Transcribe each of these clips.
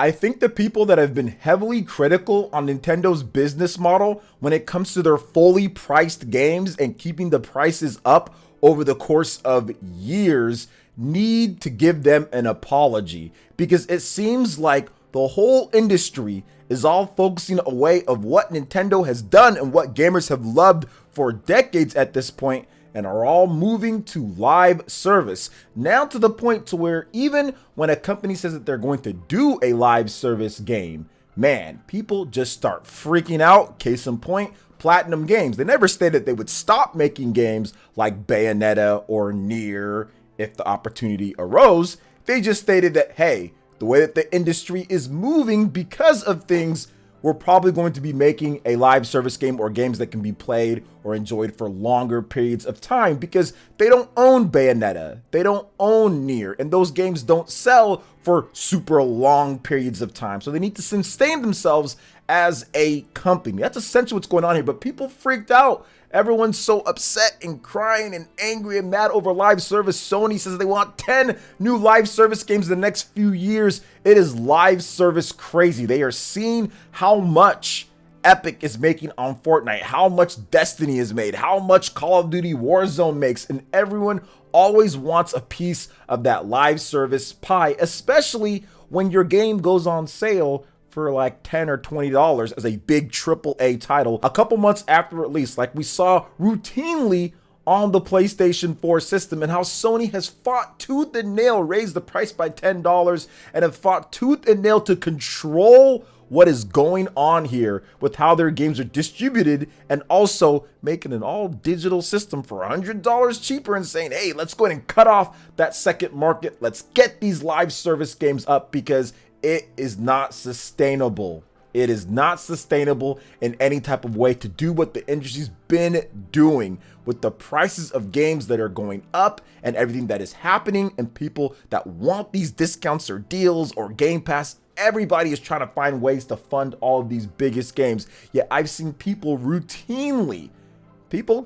I think the people that have been heavily critical on Nintendo's business model when it comes to their fully priced games and keeping the prices up over the course of years need to give them an apology, because it seems like the whole industry is all focusing away of what Nintendo has done and what gamers have loved for decades at this point, and are all moving to live service. Now to the point to where even when a company says that they're going to do a live service game, man, people just start freaking out. Case in point, Platinum Games. They never stated they would stop making games like Bayonetta or Nier if the opportunity arose. They just stated that, hey, the way that the industry is moving because of things, we're probably going to be making a live service game or games that can be played or enjoyed for longer periods of time, because they don't own Bayonetta, they don't own Nier, and those games don't sell for super long periods of time. So they need to sustain themselves as a company. That's essentially what's going on here, but people freaked out. Everyone's so upset and crying and angry and mad over live service. Sony says they want 10 new live service games in the next few years. It is live service crazy. They are seeing how much Epic is making on Fortnite, how much Destiny is made, how much Call of Duty Warzone makes, and everyone always wants a piece of that live service pie, especially when your game goes on sale for like $10 or $20 as a big AAA title a couple months after release, like we saw routinely on the PlayStation 4 system, and how Sony has fought tooth and nail, raised the price by $10, and have fought tooth and nail to control what is going on here with how their games are distributed, and also making an all digital system for $100 cheaper and saying, hey, let's go ahead and cut off that second market. Let's get these live service games up, because it is not sustainable. It is not sustainable in any type of way to do what the industry's been doing with the prices of games that are going up and everything that is happening, and people that want these discounts or deals or Game Pass. Everybody is trying to find ways to fund all of these biggest games. Yet I've seen people routinely,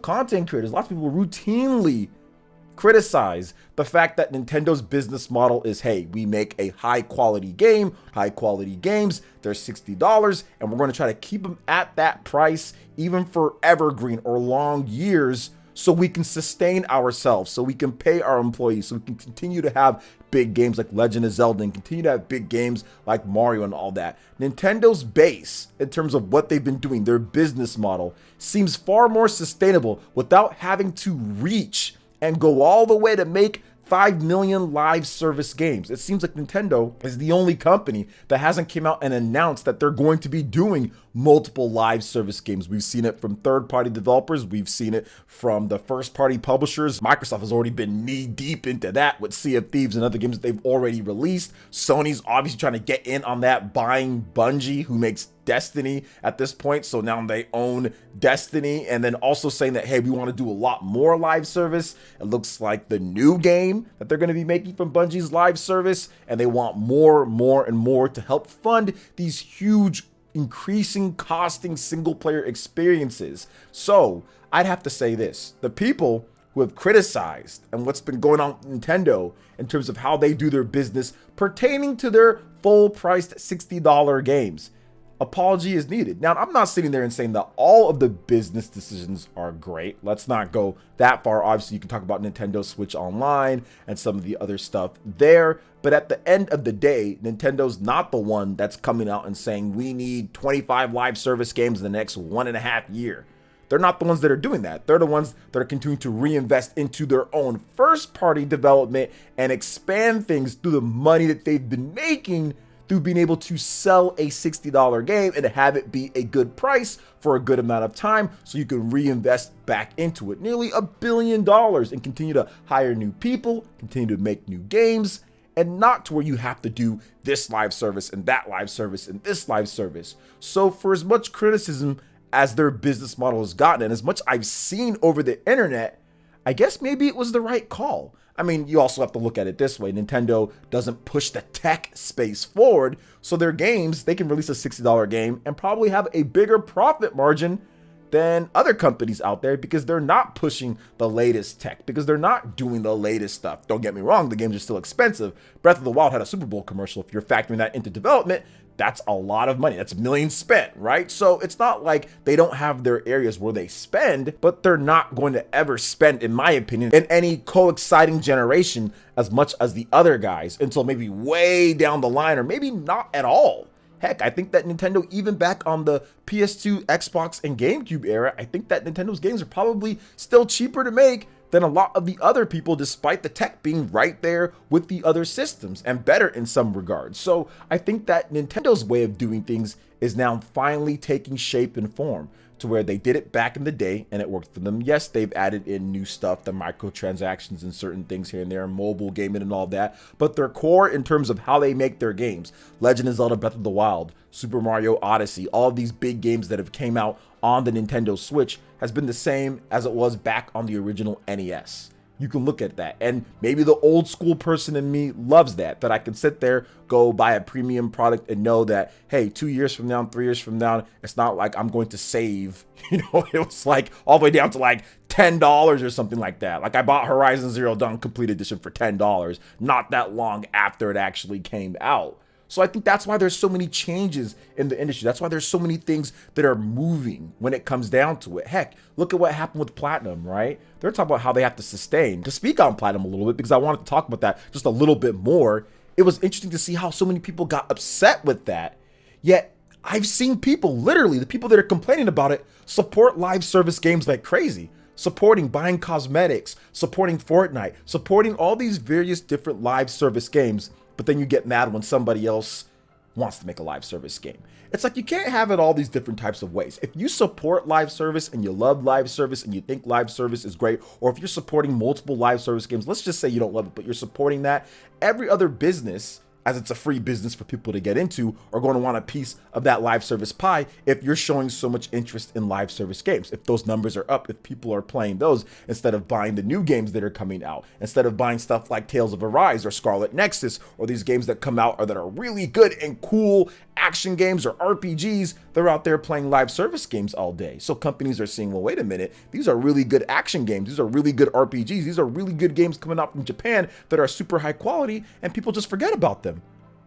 content creators, lots of people routinely criticize the fact that Nintendo's business model is, hey, we make a high quality games, they're $60, and we're going to try to keep them at that price even for evergreen or long years, so we can sustain ourselves, so we can pay our employees, so we can continue to have big games like Legend of Zelda and continue to have big games like Mario and all that. Nintendo's base, in terms of what they've been doing, their business model, seems far more sustainable without having to reach and go all the way to make 5 million live service games. It seems like Nintendo is the only company that hasn't come out and announced that they're going to be doing multiple live service games. We've seen it from third-party developers. We've seen it from the first-party publishers. Microsoft has already been knee-deep into that with Sea of Thieves and other games that they've already released. Sony's obviously trying to get in on that, buying Bungie, who makes Destiny at this point, so now they own Destiny, and then also saying that, hey, we want to do a lot more live service. It looks like the new game that they're going to be making from Bungie's live service, and they want more and more to help fund these huge, increasing costing single player experiences. So I'd have to say this: the people who have criticized and what's been going on with Nintendo in terms of how they do their business pertaining to their full priced $60 games, apology is needed. Now, I'm not sitting there and saying that all of the business decisions are great. Let's not go that far. Obviously, you can talk about Nintendo Switch Online and some of the other stuff there. But at the end of the day, Nintendo's not the one that's coming out and saying we need 25 live service games in the next 1.5 years. They're not the ones that are doing that. They're the ones that are continuing to reinvest into their own first-party development and expand things through the money that they've been making through being able to sell a $60 game and have it be a good price for a good amount of time, so you can reinvest back into it. Nearly $1 billion, and continue to hire new people, continue to make new games, and not to where you have to do this live service and that live service and this live service. So for as much criticism as their business model has gotten, and as much I've seen over the internet, I guess maybe it was the right call. I mean, you also have to look at it this way. Nintendo doesn't push the tech space forward, so their games, they can release a $60 game and probably have a bigger profit margin than other companies out there because they're not pushing the latest tech, because they're not doing the latest stuff. Don't get me wrong, the games are still expensive. Breath of the Wild had a Super Bowl commercial. If you're factoring that into development, that's a lot of money. That's millions spent, right? So it's not like they don't have their areas where they spend, but they're not going to ever spend, in my opinion, in any co-exciting generation as much as the other guys until maybe way down the line, or maybe not at all. Heck, I think that Nintendo, even back on the PS2, Xbox, and GameCube era, I think that Nintendo's games are probably still cheaper to make than a lot of the other people, despite the tech being right there with the other systems and better in some regards. So I think that Nintendo's way of doing things is now finally taking shape and form to where they did it back in the day and it worked for them. Yes, they've added in new stuff, the microtransactions and certain things here and there, mobile gaming and all that, but their core in terms of how they make their games, Legend of Zelda Breath of the Wild, Super Mario Odyssey, all of these big games that have came out on the Nintendo Switch has been the same as it was back on the original NES. You can look at that, and maybe the old school person in me loves that I can sit there, go buy a premium product and know that, hey, 2 years from now, 3 years from now, it's not like I'm going to save, it was like all the way down to like $10 or something like that. Like I bought Horizon Zero Dawn Complete Edition for $10, not that long after it actually came out. So I think that's why there's so many changes in the industry. That's why there's so many things that are moving when it comes down to it. Heck, look at what happened with Platinum, right? They're talking about how they have to sustain. To speak on Platinum a little bit, because I wanted to talk about that just a little bit more, it was interesting to see how so many people got upset with that. Yet I've seen people, literally the people that are complaining about it, support live service games like crazy. Supporting buying cosmetics, supporting Fortnite, supporting all these various different live service games. But then you get mad when somebody else wants to make a live service game. It's like you can't have it all these different types of ways. If you support live service and you love live service and you think live service is great, or if you're supporting multiple live service games, let's just say you don't love it, but you're supporting that, every other business, as it's a free business for people to get into, are going to want a piece of that live service pie if you're showing so much interest in live service games. If those numbers are up, if people are playing those instead of buying the new games that are coming out, instead of buying stuff like Tales of Arise or Scarlet Nexus, or these games that come out or that are really good and cool action games or RPGs, they're out there playing live service games all day. So companies are saying, well, wait a minute, these are really good action games. These are really good RPGs. These are really good games coming out from Japan that are super high quality, and people just forget about them.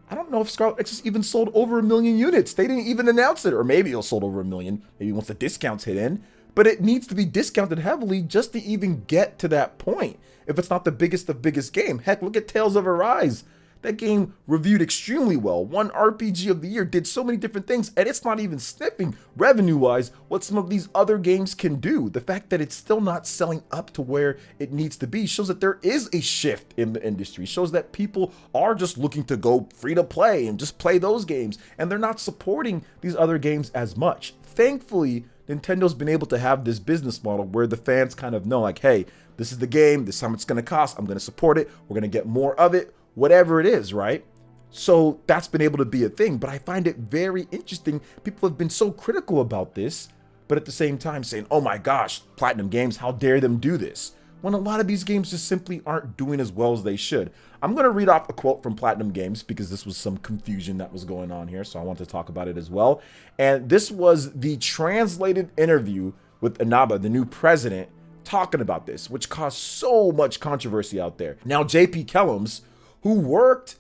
I don't know if Scarlet Nexus even sold over 1 million units. They didn't even announce it, or maybe it'll sold over 1 million, maybe once the discounts hit in, but it needs to be discounted heavily just to even get to that point. If it's not the biggest of biggest game, heck, look at Tales of Arise. That game reviewed extremely well. Won RPG of the year, did so many different things, and it's not even sniffing revenue-wise what some of these other games can do. The fact that it's still not selling up to where it needs to be shows that there is a shift in the industry, shows that people are just looking to go free to play and just play those games, and they're not supporting these other games as much. Thankfully, Nintendo's been able to have this business model where the fans kind of know, like, hey, this is the game, this is how much it's going to cost, I'm going to support it, we're going to get more of it, whatever it is, right? So that's been able to be a thing, but I find it very interesting. People have been so critical about this, but at the same time saying, oh my gosh, Platinum Games, how dare them do this? When a lot of these games just simply aren't doing as well as they should. I'm going to read off a quote from Platinum Games because this was some confusion that was going on here, so I want to talk about it as well. And this was the translated interview with Inaba, the new president, talking about this, which caused so much controversy out there. Now, JP Kellums, who worked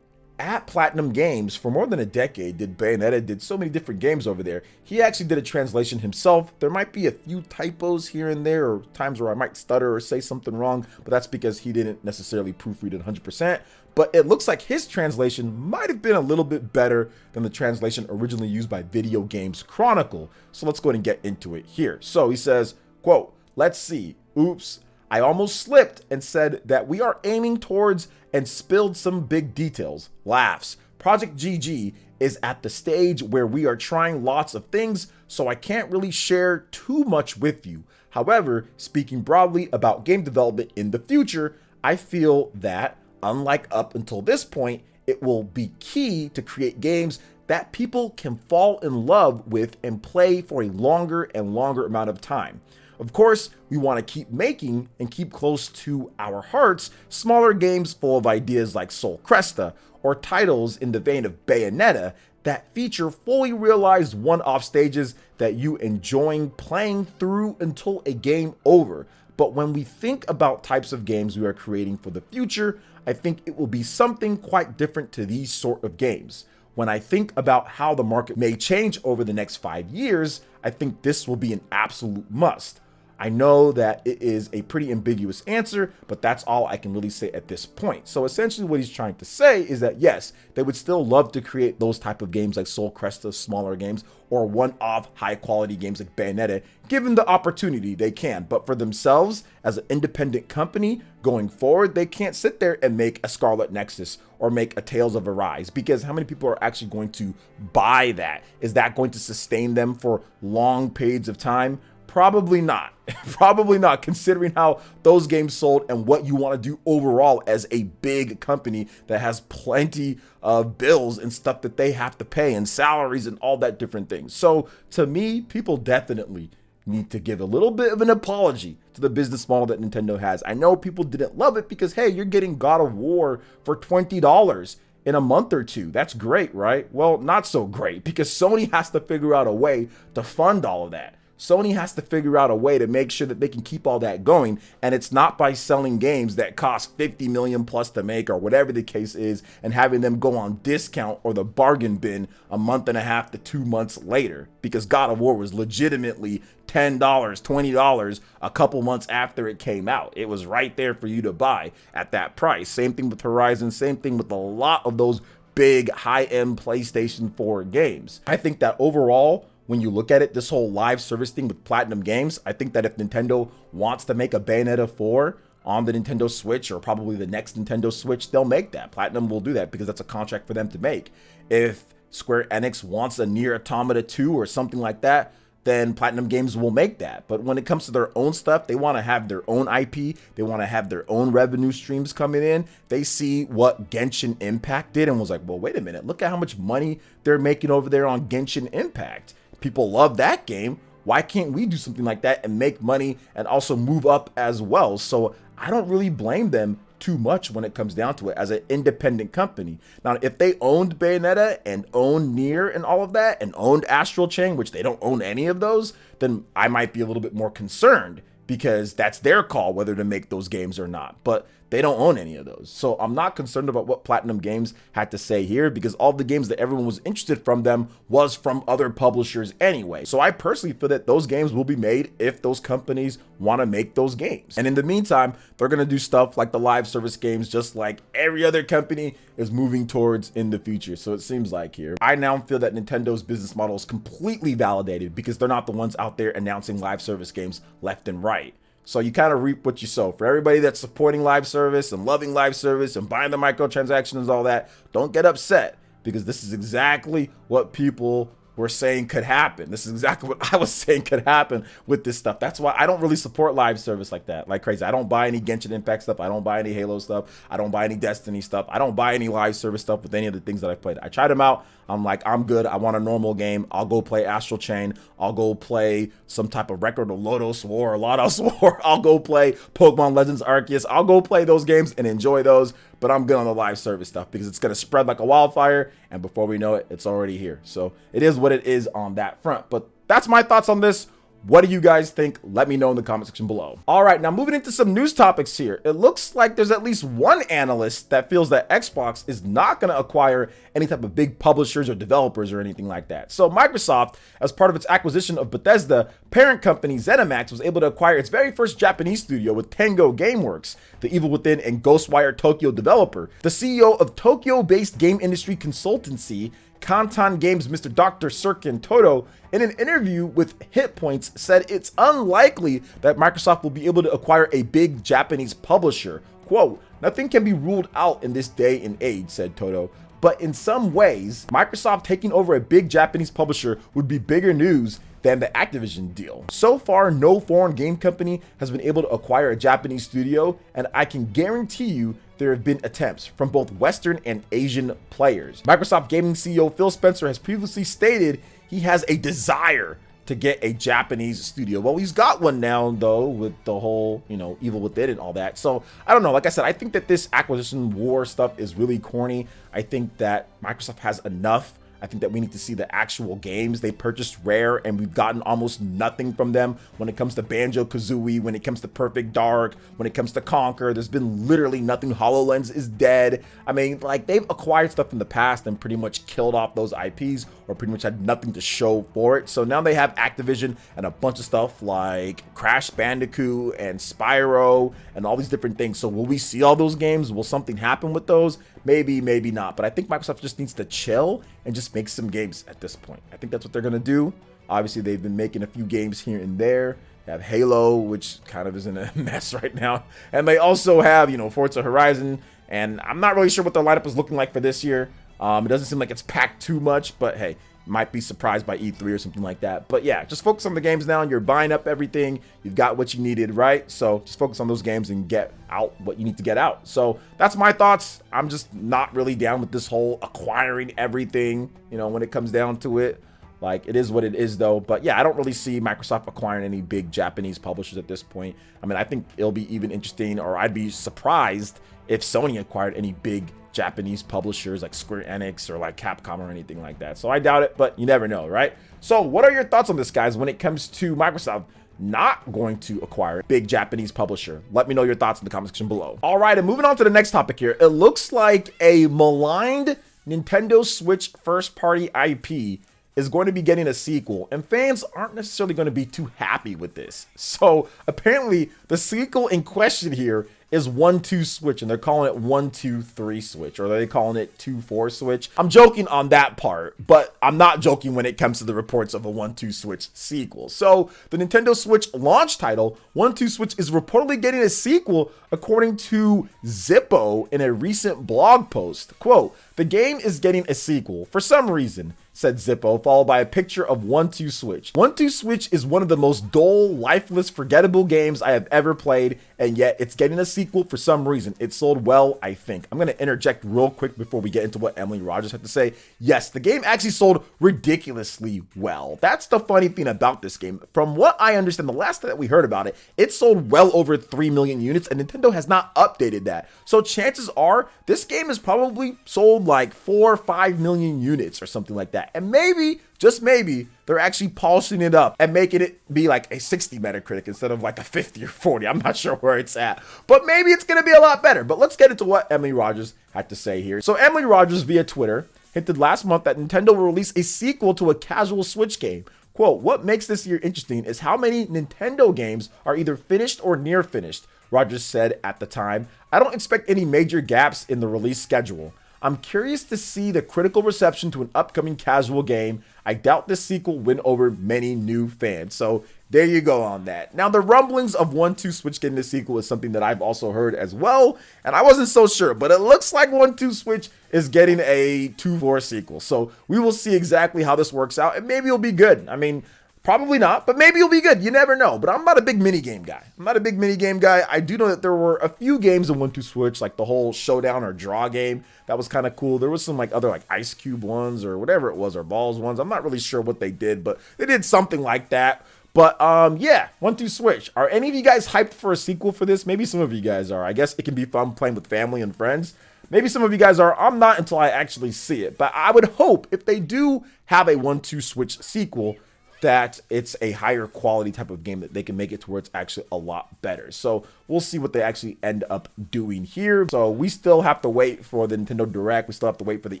at Platinum Games for more than a decade, did Bayonetta, did so many different games over there. He actually did a translation himself. There might be a few typos here and there, or times where I might stutter or say something wrong, but that's because he didn't necessarily proofread it 100%. But it looks like his translation might have been a little bit better than the translation originally used by Video Games Chronicle. So let's go ahead and get into it here. So he says, quote, let's see, oops, I almost slipped and said that we are aiming towards and spilled some big details. Laughs. Project GG is at the stage where we are trying lots of things, so I can't really share too much with you. However, speaking broadly about game development in the future, I feel that, unlike up until this point, it will be key to create games that people can fall in love with and play for a longer and longer amount of time. Of course, we want to keep making and keep close to our hearts smaller games full of ideas like Soul Cresta, or titles in the vein of Bayonetta that feature fully realized one-off stages that you enjoying playing through until a game over. But when we think about types of games we are creating for the future, I think it will be something quite different to these sort of games. When I think about how the market may change over the next 5 years, I think this will be an absolute must. I know that it is a pretty ambiguous answer, but that's all I can really say at this point. So essentially what he's trying to say is that yes, they would still love to create those type of games like Soul Cresta, smaller games, or one-off high quality games like Bayonetta. Given the opportunity, they can. But for themselves, as an independent company going forward, they can't sit there and make a Scarlet Nexus or make a Tales of Arise, because how many people are actually going to buy that? Is that going to sustain them for long periods of time? Probably not. Probably not, considering how those games sold and what you want to do overall as a big company that has plenty of bills and stuff that they have to pay and salaries and all that different things. So to me, people definitely need to give a little bit of an apology to the business model that Nintendo has. I know people didn't love it because, hey, you're getting God of War for $20 in a month or two. That's great, right? Well, not so great, because Sony has to figure out a way to fund all of that. Sony has to figure out a way to make sure that they can keep all that going, and it's not by selling games that cost 50 million plus to make or whatever the case is and having them go on discount or the bargain bin a month and a half to 2 months later, because God of War was legitimately $10, $20 a couple months after it came out. It was right there for you to buy at that price. Same thing with Horizon, same thing with a lot of those big high-end PlayStation 4 games. I think that overall, when you look at it, this whole live service thing with Platinum Games, I think that if Nintendo wants to make a Bayonetta 4 on the Nintendo Switch, or probably the next Nintendo Switch, they'll make that. Platinum will do that because that's a contract for them to make. If Square Enix wants a Nier Automata 2 or something like that, then Platinum Games will make that. But when it comes to their own stuff, they want to have their own IP. They want to have their own revenue streams coming in. They see what Genshin Impact did and was like, well, wait a minute, look at how much money they're making over there on Genshin Impact. People love that game. Why can't we do something like that and make money and also move up as well? So I don't really blame them too much when it comes down to it as an independent company. Now, if they owned Bayonetta and owned Nier and all of that and owned Astral Chain, which they don't own any of those, then I might be a little bit more concerned, because that's their call whether to make those games or not. But they don't own any of those. So I'm not concerned about what Platinum Games had to say here, because all the games that everyone was interested from them was from other publishers anyway. So I personally feel that those games will be made if those companies want to make those games. And in the meantime, they're going to do stuff like the live service games, just like every other company is moving towards in the future. So it seems like here, I now feel that Nintendo's business model is completely validated, because they're not the ones out there announcing live service games left and right. So you kind of reap what you sow. For everybody that's supporting live service and loving live service and buying the microtransactions and all that, don't get upset, because this is exactly what people were saying could happen. This is exactly what I was saying could happen with this stuff. That's why I don't really support live service like that, like crazy. I don't buy any Genshin Impact stuff. I don't buy any Halo stuff. I don't buy any Destiny stuff. I don't buy any live service stuff with any of the things that I've played. I tried them out. I'm like, I'm good. I want a normal game. I'll go play Astral Chain. I'll go play some type of Record of Lodos War or Lodos War. I'll go play Pokemon Legends Arceus. I'll go play those games and enjoy those. But I'm good on the live service stuff, because it's going to spread like a wildfire. And before we know it, it's already here. So it is what it is on that front. But that's my thoughts on this. What do you guys think? Let me know in the comment section below. All right, now moving into some news topics here. It looks like there's at least one analyst that feels that Xbox is not going to acquire any type of big publishers or developers or anything like that. So Microsoft, as part of its acquisition of Bethesda, parent company ZeniMax was able to acquire its very first Japanese studio with Tango Gameworks, the Evil Within and Ghostwire Tokyo developer. The CEO of Tokyo-based game industry consultancy Kantan Games, Mr. Dr. Sirkin Toto, in an interview with Hitpoint, said it's unlikely that Microsoft will be able to acquire a big Japanese publisher. Quote, "Nothing can be ruled out in this day and age," said Toto. But in some ways, Microsoft taking over a big Japanese publisher would be bigger news than the Activision deal. So far, no foreign game company has been able to acquire a Japanese studio, and I can guarantee you there have been attempts from both Western and Asian players. Microsoft Gaming CEO Phil Spencer has previously stated he has a desire to get a Japanese studio. Well, he's got one now, though, with the whole, Evil Within and all that. So I don't know. Like I said, I think that this acquisition war stuff is really corny. I think that Microsoft has enough I think that we need to see the actual games. They purchased Rare, and we've gotten almost nothing from them when it comes to Banjo-Kazooie, when it comes to Perfect Dark, when it comes to Conquer. There's been literally nothing. HoloLens is dead. I mean, like, they've acquired stuff in the past and pretty much killed off those IPs, or pretty much had nothing to show for it. So now they have Activision and a bunch of stuff like Crash Bandicoot and Spyro and all these different things. So will we see all those games? Will something happen with those? Maybe, maybe not. But I think Microsoft just needs to chill and just make some games at this point. I think that's what they're going to do. Obviously, they've been making a few games here and there. They have Halo, which kind of is in a mess right now. And they also have, you know, Forza Horizon. And I'm not really sure what their lineup is looking like for this year. It doesn't seem like it's packed too much, but hey, might be surprised by E3 or something like that. But yeah, just focus on the games now. You're buying up everything. You've got what you needed, right? So just focus on those games and get out what you need to get out. So that's my thoughts. I'm just not really down with this whole acquiring everything, you know, when it comes down to it. Like, it is what it is, though. But yeah, I don't really see Microsoft acquiring any big Japanese publishers at this point. I mean, I think it'll be even interesting, or I'd be surprised if Sony acquired any big Japanese publishers like Square Enix or like Capcom or anything like that. So I doubt it, but you never know, right? So what are your thoughts on this, guys, when it comes to Microsoft not going to acquire a big Japanese publisher? Let me know your thoughts in the comment section below. All right, and moving on to the next topic here. It looks like a maligned Nintendo Switch first-party IP is going to be getting a sequel, and fans aren't necessarily going to be too happy with this. So apparently the sequel in question here is 1-2 Switch, and they're calling it 1-2-3 Switch, or are they calling it 2-4 Switch? I'm joking on that part, but I'm not joking when it comes to the reports of a 1-2 Switch sequel. So the Nintendo Switch launch title, 1-2 Switch, is reportedly getting a sequel according to Zippo in a recent blog post. Quote, "The game is getting a sequel for some reason," said Zippo, followed by a picture of 1-2 Switch. 1-2 Switch is one of the most dull, lifeless, forgettable games I have ever played, and yet it's getting a sequel for some reason. It sold well, I think. I'm going to interject real quick before we get into what Emily Rogers had to say. Yes, the game actually sold ridiculously well. That's the funny thing about this game. From what I understand, the last time that we heard about it, it sold well over 3 million units, and Nintendo has not updated that. So chances are this game is probably sold like 4 or 5 million units or something like that. And maybe, just maybe, they're actually polishing it up and making it be like a 60 Metacritic instead of like a 50 or 40. I'm not sure where it's at, but maybe it's going to be a lot better. But let's get into what Emily Rogers had to say here. So Emily Rogers via Twitter hinted last month that Nintendo will release a sequel to a casual Switch game. Quote, "What makes this year interesting is how many Nintendo games are either finished or near finished," Rogers said at the time. "I don't expect any major gaps in the release schedule. I'm curious to see the critical reception to an upcoming casual game. I doubt this sequel will win over many new fans." So there you go on that. Now, the rumblings of 1-2 Switch getting a sequel is something that I've also heard as well, and I wasn't so sure, but it looks like 1-2 Switch is getting a 2-4 sequel. So we will see exactly how this works out, and maybe it'll be good. I mean, probably not, but maybe it'll be good. You never know. But I'm not a big minigame guy. I do know that there were a few games in 1-2 Switch, like the whole showdown or draw game. That was kind of cool. There was some like other like Ice Cube ones or whatever it was, or Balls ones. I'm not really sure what they did, but they did something like that. But yeah, 1-2 Switch. Are any of you guys hyped for a sequel for this? Maybe some of you guys are. I guess it can be fun playing with family and friends. Maybe some of you guys are. I'm not until I actually see it. But I would hope if they do have a 1-2 Switch sequel, that it's a higher quality type of game, that they can make it to where it's actually a lot better. So we'll see what they actually end up doing here. So we still have to wait for the Nintendo Direct. We still have to wait for the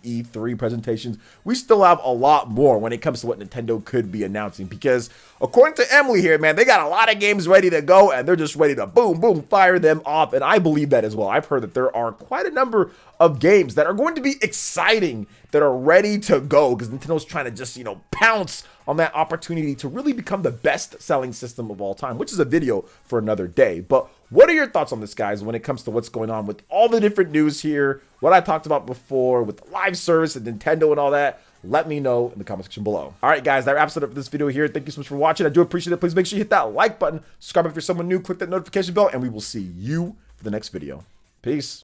E3 presentations. We still have a lot more when it comes to what Nintendo could be announcing, because according to Emily here, man, they got a lot of games ready to go, and they're just ready to boom, boom, fire them off. And I believe that as well. I've heard that there are quite a number of games that are going to be exciting, that are ready to go, because Nintendo's trying to just, you know, pounce on that opportunity to really become the best selling system of all time, which is a video for another day. But what are your thoughts on this, guys, when it comes to what's going on with all the different news here, what I talked about before with the live service and Nintendo and all that? Let me know in the comment section below. All right, guys, that wraps it up for this video here. Thank you so much for watching. I do appreciate it. Please make sure you hit that like button, subscribe if you're someone new, click that notification bell, and we will see you for the next video. Peace.